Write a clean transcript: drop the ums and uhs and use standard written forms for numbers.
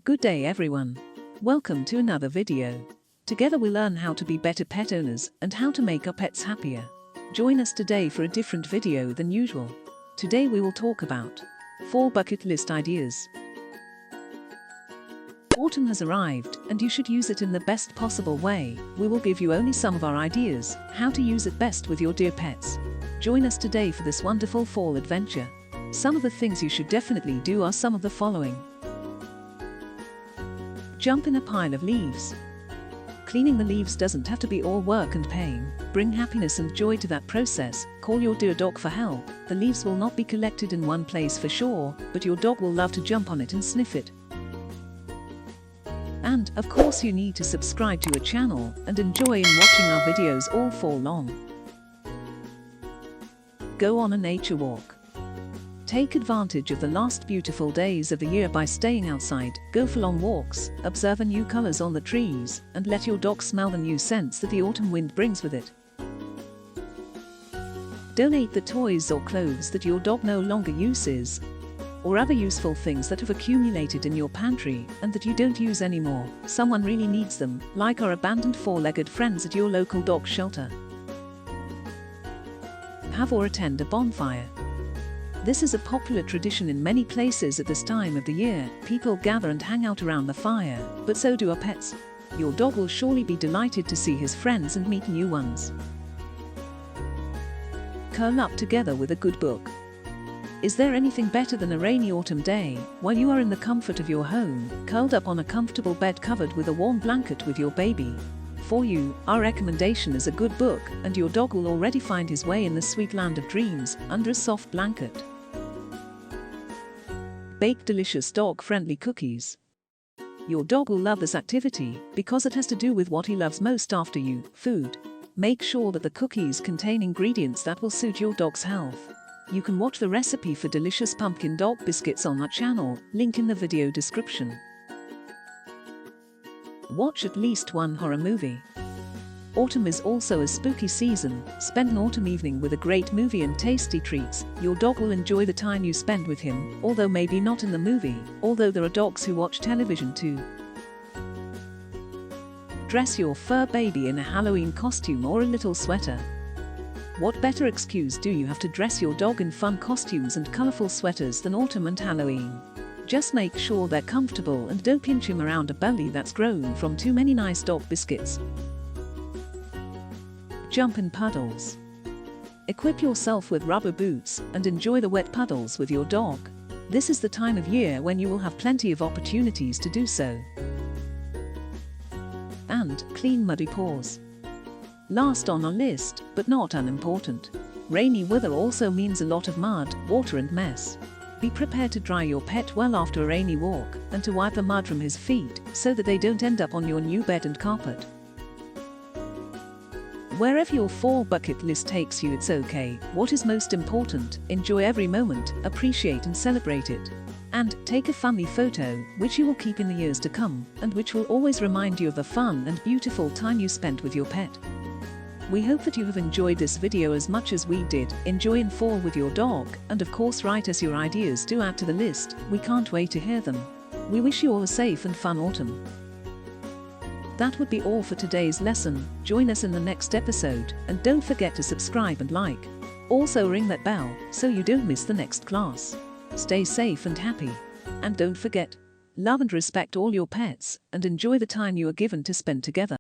Good day everyone. Welcome to another video. Together we learn how to be better pet owners and how to make our pets happier. Join us today for a different video than usual. Today we will talk about 4 bucket list ideas. Autumn has arrived and you should use it in the best possible way. We will give you only some of our ideas, how to use it best with your dear pets. Join us today for this wonderful fall adventure. Some of the things you should definitely do are some of the following. Jump in a pile of leaves. Cleaning the leaves doesn't have to be all work and pain. Bring happiness and joy to that process. Call your dear dog for help. The leaves will not be collected in one place for sure, but your dog will love to jump on it and sniff it. And, of course, you need to subscribe to our channel and enjoy in watching our videos all fall long. Go on a nature walk. Take advantage of the last beautiful days of the year by staying outside. Go for long walks, observe the new colors on the trees, and let your dog smell the new scents that the autumn wind brings with it. Donate the toys or clothes that your dog no longer uses, or other useful things that have accumulated in your pantry and that you don't use anymore. Someone really needs them, like our abandoned 4-legged friends at your local dog shelter. Have or attend a bonfire. This is a popular tradition in many places at this time of the year. People gather and hang out around the fire, but so do our pets. Your dog will surely be delighted to see his friends and meet new ones. Curl up together with a good book. Is there anything better than a rainy autumn day, while you are in the comfort of your home, curled up on a comfortable bed covered with a warm blanket with your baby? For you, our recommendation is a good book, and your dog will already find his way in the sweet land of dreams, under a soft blanket. Bake delicious dog-friendly cookies. Your dog will love this activity, because it has to do with what he loves most after you, food. Make sure that the cookies contain ingredients that will suit your dog's health. You can watch the recipe for delicious pumpkin dog biscuits on our channel, link in the video description. Watch at least one horror movie. Autumn is also a spooky season. Spend an autumn evening with a great movie and tasty treats. Your dog will enjoy the time you spend with him, although maybe not in the movie, although there are dogs who watch television too. Dress your fur baby in a Halloween costume or a little sweater. What better excuse do you have to dress your dog in fun costumes and colorful sweaters than autumn and Halloween? Just make sure they're comfortable and don't pinch him around a belly that's grown from too many nice dog biscuits. Jump in puddles. Equip yourself with rubber boots and enjoy the wet puddles with your dog. This is the time of year when you will have plenty of opportunities to do so. And clean muddy paws. Last on our list, but not unimportant. Rainy weather also means a lot of mud, water and mess. Be prepared to dry your pet well after a rainy walk, and to wipe the mud from his feet, so that they don't end up on your new bed and carpet. Wherever your fall bucket list takes you, it's okay. What is most important, enjoy every moment, appreciate and celebrate it. And take a funny photo, which you will keep in the years to come, and which will always remind you of the fun and beautiful time you spent with your pet. We hope that you have enjoyed this video as much as we did. Enjoy in fall with your dog, and of course write us your ideas to add to the list. We can't wait to hear them. We wish you all a safe and fun autumn. That would be all for today's lesson. Join us in the next episode, and don't forget to subscribe and like. Also ring that bell, so you don't miss the next class. Stay safe and happy. And don't forget, love and respect all your pets, and enjoy the time you are given to spend together.